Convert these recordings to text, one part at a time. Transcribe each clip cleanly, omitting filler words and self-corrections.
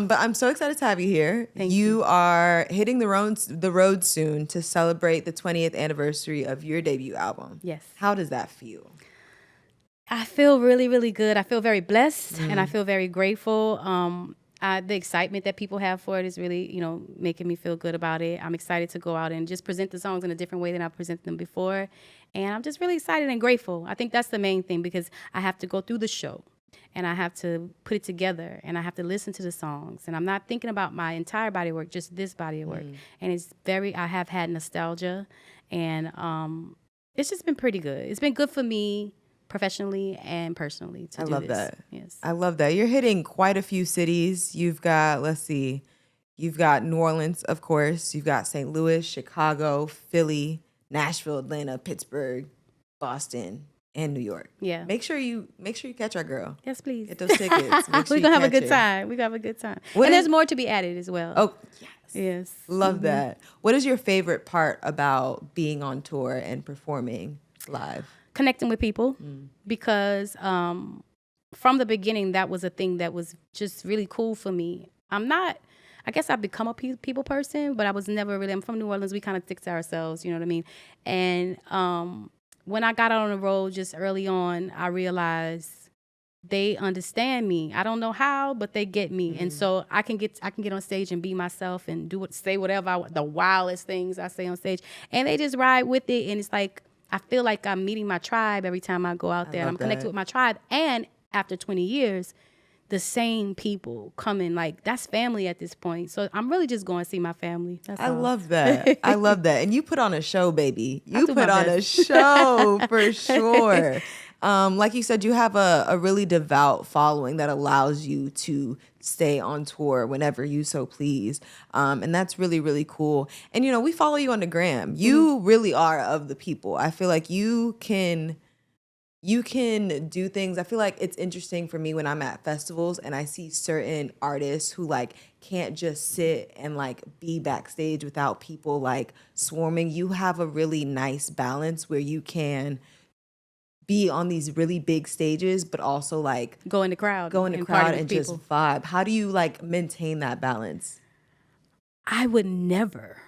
But I'm so excited to have you here. Thank You are hitting the road soon to celebrate the 20th anniversary of your debut album. Yes. How does that feel? I feel really, really good. I feel very blessed and I feel very grateful. The excitement that people have for it is really, making me feel good about it. I'm excited to go out and just present the songs in a different way than I've presented them before. And I'm just really excited and grateful. I think that's the main thing because I have to go through the show and I have to put it together and I have to listen to the songs. And I'm not thinking about my entire body of work, just this body of work. And I have had nostalgia and it's just been pretty good. It's been good for me professionally and personally to do this. I love that. Yes. I love that. You're hitting quite a few cities. You've got, you've got New Orleans, of course. You've got St. Louis, Chicago, Philly, Nashville, Atlanta, Pittsburgh, Boston, and New York. Yeah. Make sure you catch our girl. Yes, please. Get those tickets. We're gonna have a good time. We're gonna have a good time. And there's more to be added as well. Oh, yes. Yes. Love that. What is your favorite part about being on tour and performing live? Connecting with people because from the beginning, that was a thing that was just really cool for me. I guess I've become a people person, but I was never really, I'm from New Orleans. We kind of stick to ourselves, you know what I mean? And when I got out on the road just early on, I realized they understand me. I don't know how, but they get me. And so I can get on stage and be myself and say whatever, the wildest things I say on stage. And they just ride with it. And it's like, I feel like I'm meeting my tribe every time I go out there. I'm connected with my tribe. And after 20 years, the same people coming, like that's family at this point. So I'm really just going to see my family. That's all. Love that. I love that. And you put on a show, baby. You put on a show for sure. Like you said, you have a really devout following that allows you to stay on tour whenever you so please. And that's really, really cool. And, we follow you on the gram. You really are of the people. I feel like you can do things. I feel like it's interesting for me when I'm at festivals and I see certain artists who can't just sit and be backstage without people swarming. You have a really nice balance where you can be on these really big stages, but also go in the crowd and just vibe. How do you maintain that balance? I would never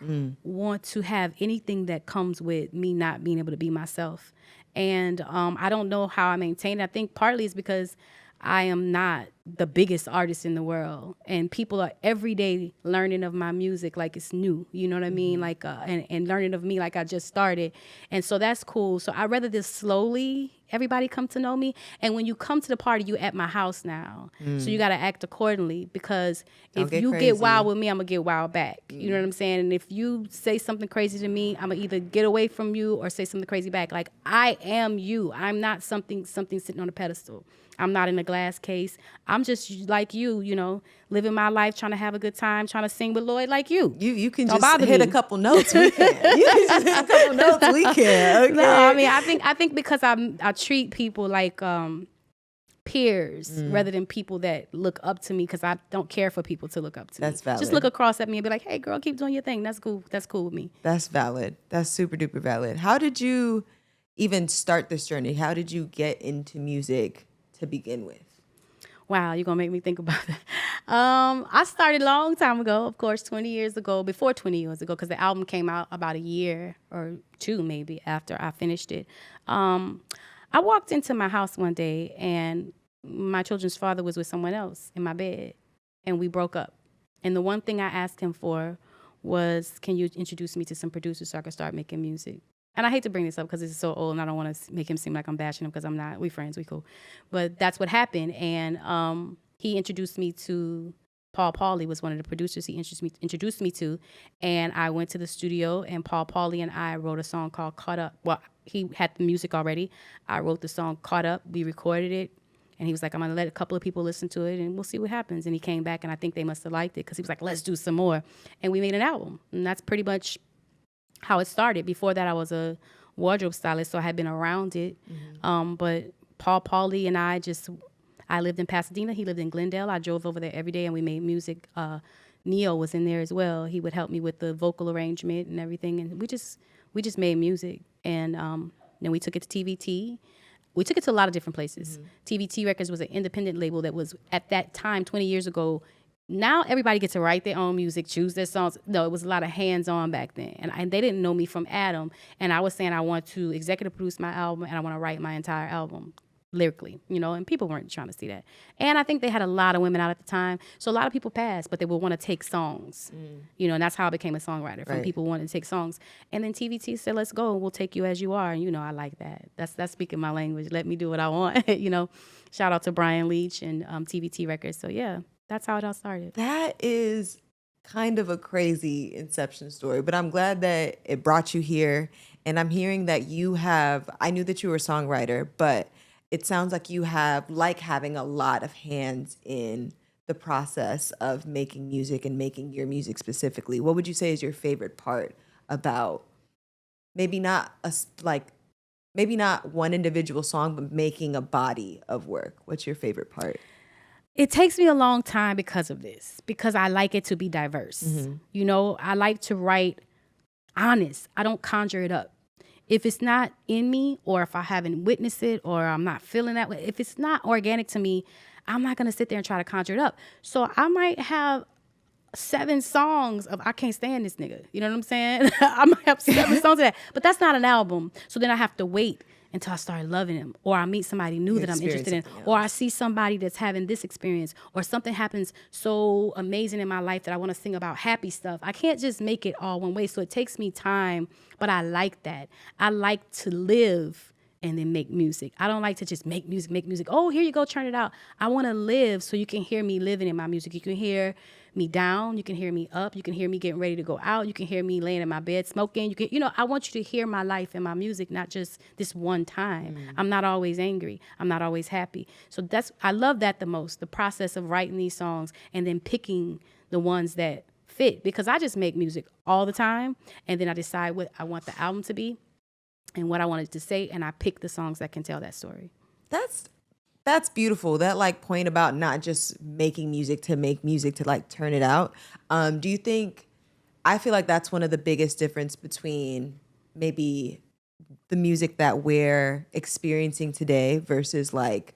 want to have anything that comes with me not being able to be myself. And I don't know how I maintain it. I think partly it's because I am not the biggest artist in the world. And people are every day learning of my music like it's new. You know what I mean? And learning of me like I just started. And so that's cool. So I'd rather just slowly everybody come to know me. And when you come to the party, you at my house now. So you got to act accordingly because if you get wild with me, I'm going to get wild back. You know what I'm saying? And if you say something crazy to me, I'm going to either get away from you or say something crazy back. Like I am you. I'm not something sitting on a pedestal. I'm not in a glass case. I'm just like you, living my life, trying to have a good time, trying to sing with Lloyd like you. You can just hit a couple notes. We can. You can just hit a couple notes. We can. Okay. No, I mean, I think because I treat people like peers rather than people that look up to me because I don't care for people to look up to me. That's valid. Just look across at me and be like, hey, girl, keep doing your thing. That's cool. That's cool with me. That's valid. That's super duper valid. How did you even start this journey? How did you get into music to begin with? Wow, you're going to make me think about it. I started a long time ago, of course, 20 years ago, before 20 years ago, because the album came out about a year or two maybe after I finished it. I walked into my house one day and my children's father was with someone else in my bed and we broke up. And the one thing I asked him for was, can you introduce me to some producers so I could start making music? And I hate to bring this up because it's so old and I don't want to make him seem like I'm bashing him because I'm not. We friends, we cool. But that's what happened. And he introduced me to Paul Pauly was one of the producers he introduced me to. And I went to the studio and Paul Pauly and I wrote a song called Caught Up. Well, he had the music already. I wrote the song Caught Up. We recorded it. And he was like, I'm going to let a couple of people listen to it and we'll see what happens. And he came back and I think they must have liked it because he was like, let's do some more. And we made an album. And that's pretty much how it started. Before that, I was a wardrobe stylist, so I had been around it. But Paul Pauly and I lived in Pasadena. He lived in Glendale. I drove over there every day and we made music. Neo was in there as well. He would help me with the vocal arrangement and everything. And we just made music. And then we took it to TVT. We took it to a lot of different places. TVT Records was an independent label that was, at that time, 20 years ago, Now everybody gets to write their own music, choose their songs. No, it was a lot of hands-on back then. And they didn't know me from Adam. And I was saying I want to executive produce my album and I want to write my entire album lyrically, and people weren't trying to see that. And I think they had a lot of women out at the time. So a lot of people passed, but they would want to take songs, and that's how I became a songwriter, from people wanting to take songs. And then TVT said, let's go, we'll take you as you are. And, I like that. That's speaking my language. Let me do what I want, Shout out to Brian Leach and TVT Records. So, yeah, that's how it all started. That is kind of a crazy inception story, but I'm glad that it brought you here. And I'm hearing that I knew that you were a songwriter, but it sounds like you have, like, having a lot of hands in the process of making music and making your music specifically. What would you say is your favorite part about maybe not one individual song, but making a body of work? What's your favorite part? It takes me a long time because of this, because I like it to be diverse. I like to write honest. I don't conjure it up. If it's not in me, or if I haven't witnessed it, or I'm not feeling that way, if it's not organic to me, I'm not going to sit there and try to conjure it up. So I might have 7 songs of I can't stand this nigga. You know what I'm saying? I might have 7 songs of that, but that's not an album. So then I have to wait until I start loving him, or I meet somebody new that I'm interested in, or I see somebody that's having this experience, or something happens so amazing in my life that I want to sing about happy stuff. I can't just make it all one way. So it takes me time, but I like that. I like to live and then make music. I don't like to just make music. Oh, here you go, turn it out. I want to live so you can hear me living in my music. You can hear me down. You can hear me up. You can hear me getting ready to go out. You can hear me laying in my bed smoking. I want you to hear my life and my music, not just this one time. I'm not always angry. I'm not always happy. So I love that the most, the process of writing these songs and then picking the ones that fit, because I just make music all the time. And then I decide what I want the album to be and what I wanted to say, and I pick the songs that can tell that story. That's beautiful. That, like, point about not just making music to make music to, like, turn it out. Do you think, I feel like that's one of the biggest difference between maybe the music that we're experiencing today versus, like,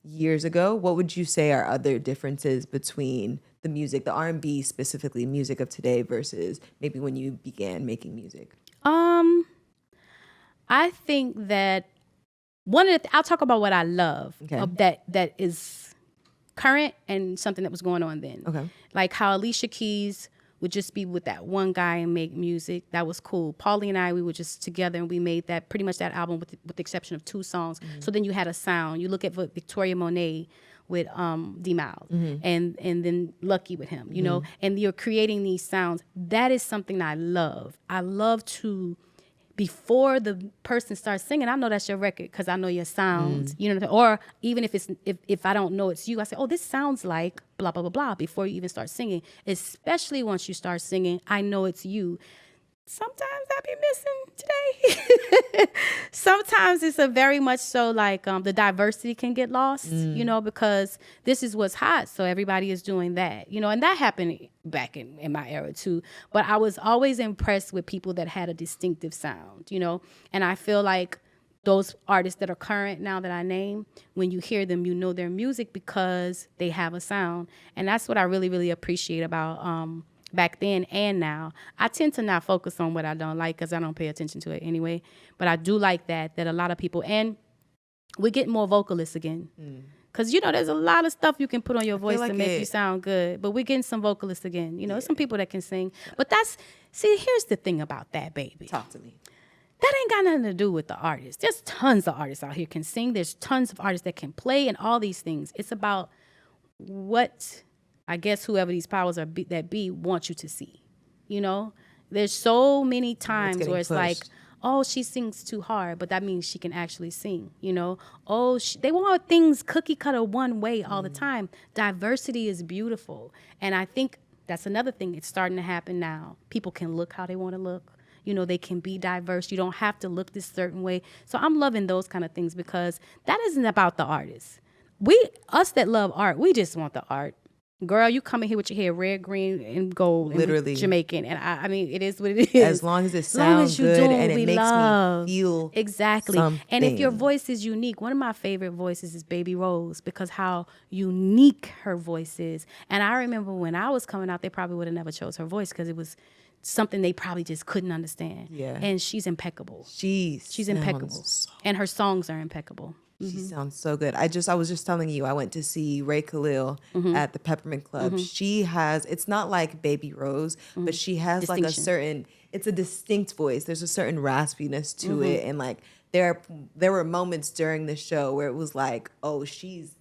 years ago. What would you say are other differences between the music, the R&B specifically, music of today versus maybe when you began making music? I think that I'll talk about what I love that is current and something that was going on then. Okay. Like how Alicia Keys would just be with that one guy and make music. That was cool. Paulie and I, we were just together and we made that pretty much that album with the exception of 2 songs. So then you had a sound. You look at Victoria Monet with D-Miles and then Lucky with him, and you're creating these sounds. That is something I love. I love to, before the person starts singing, I know that's your record because I know your sounds, or even if I don't know it's you, I say, oh, this sounds like blah, blah, blah, blah, before you even start singing. Especially once you start singing, I know it's you. Sometimes I be missing today. Sometimes it's a very much so like the diversity can get lost, because this is what's hot. So everybody is doing that, and that happened back in my era too. But I was always impressed with people that had a distinctive sound, and I feel like those artists that are current now that I name, when you hear them, you know their music because they have a sound. And that's what I really, really appreciate about back then and now. I tend to not focus on what I don't like because I don't pay attention to it anyway. But I do like that a lot of people, and we're getting more vocalists again. Because, there's a lot of stuff you can put on your voice to make you sound good. But we're getting some vocalists again. There's some people that can sing. But here's the thing about that, baby. Talk to me. That ain't got nothing to do with the artist. There's tons of artists out here can sing. There's tons of artists that can play and all these things. It's about what, I guess, whoever these powers are that be want you to see. There's so many times where it's like, oh, she sings too hard, but that means she can actually sing, Oh, they want things cookie cutter one way all the time. Diversity is beautiful. And I think that's another thing. It's starting to happen now. People can look how they want to look. They can be diverse. You don't have to look this certain way. So I'm loving those kind of things because that isn't about the artist. Us that love art, we just want the art. girl, you come in here with your hair red, green, and gold, Literally and Jamaican, and I mean, it is what it is. As long as it sounds good and it makes me feel exactly. something. And if your voice is unique, one of my favorite voices is Baby Rose, because how unique her voice is. And I remember when I was coming out, they probably would have never chose her voice because it was something they probably just couldn't understand. Yeah. And she's impeccable. She's impeccable, and her songs are impeccable. She sounds so good. I was just telling you, I went to see Ray Khalil at the Peppermint Club. She has, it's not like Baby Rose, but she has like it's a distinct voice. There's a certain raspiness to it. And like there were moments during the show where it was like, oh, she's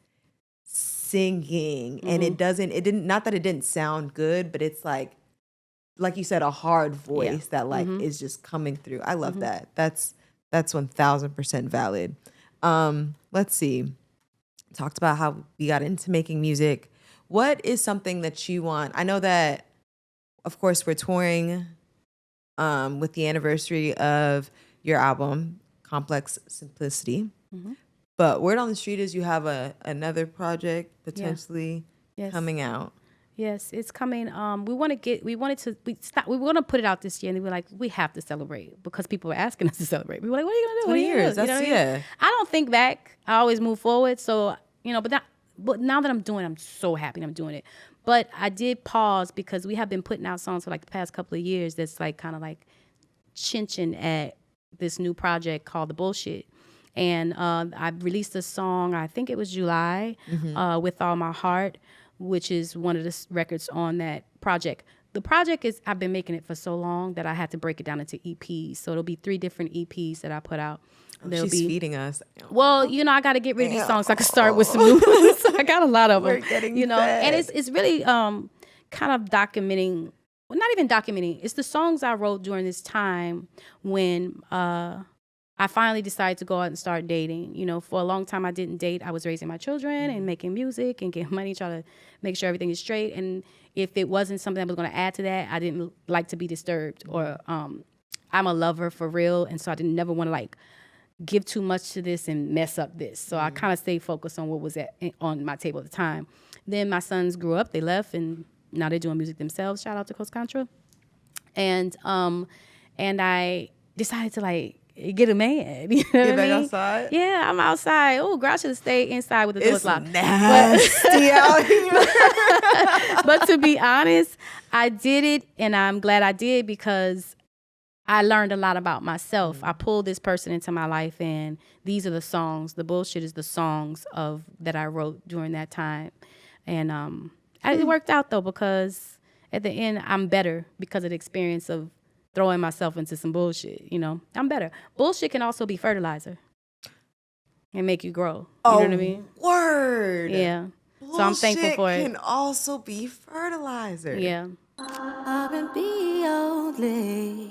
singing and it didn't, not that it didn't sound good, but it's like you said, a hard voice that like is just coming through. I love that. That's 1000% valid. Let's see. Talked about how we got into making music. What is something that you want? I know that, of course, we're touring with the anniversary of your album, Complex Simplicity. But word on the street is you have another project potentially coming out. Yes, it's coming. We want to put it out this year, and we were like, we have to celebrate because people were asking us to celebrate. We were like, what are you gonna do? 20 years. That's I don't think back. I always move forward. So but now that I'm doing it, I'm so happy I'm doing it. But I did pause because we have been putting out songs for like the past couple of years. That's like kind of like chinching at this new project called The Bullshit. And I released a song, I think it was July, With All My Heart, which is one of the records on that project. The project is, I've been making it for so long that I had to break it down into EPs. So it'll be 3 different EPs that I put out. She's feeding us. Well, I got to get rid of these songs so I can start with some new ones. So I got a lot of them. We're getting fed. And it's really kind of documenting, well, not even documenting. It's the songs I wrote during this time when I finally decided to go out and start dating. For a long time I didn't date. I was raising my children and making music and getting money, trying to make sure everything is straight. And if it wasn't something that was going to add to that, I didn't like to be disturbed. Or I'm a lover for real, and so I didn't never want to like give too much to this and mess up this. So I kind of stayed focused on what was on my table at the time. Then my sons grew up, they left, and now they're doing music themselves. Shout out to Coast Contra. And I decided to like get a man. You know Get what I back mean? outside? Yeah, I'm outside. Oh, girl, I should have stayed inside with the doors locked. Nasty out here. But to be honest, I did it, and I'm glad I did because I learned a lot about myself. I pulled this person into my life, and these are the songs. The Bullshit is the songs that I wrote during that time. And it worked out, though, because at the end, I'm better because of the experience of throwing myself into some bullshit. I'm better. Bullshit can also be fertilizer and make you grow. You know what I mean? Word. Yeah. Bullshit so I'm thankful for it. Can also be fertilizer. Yeah. R&B only.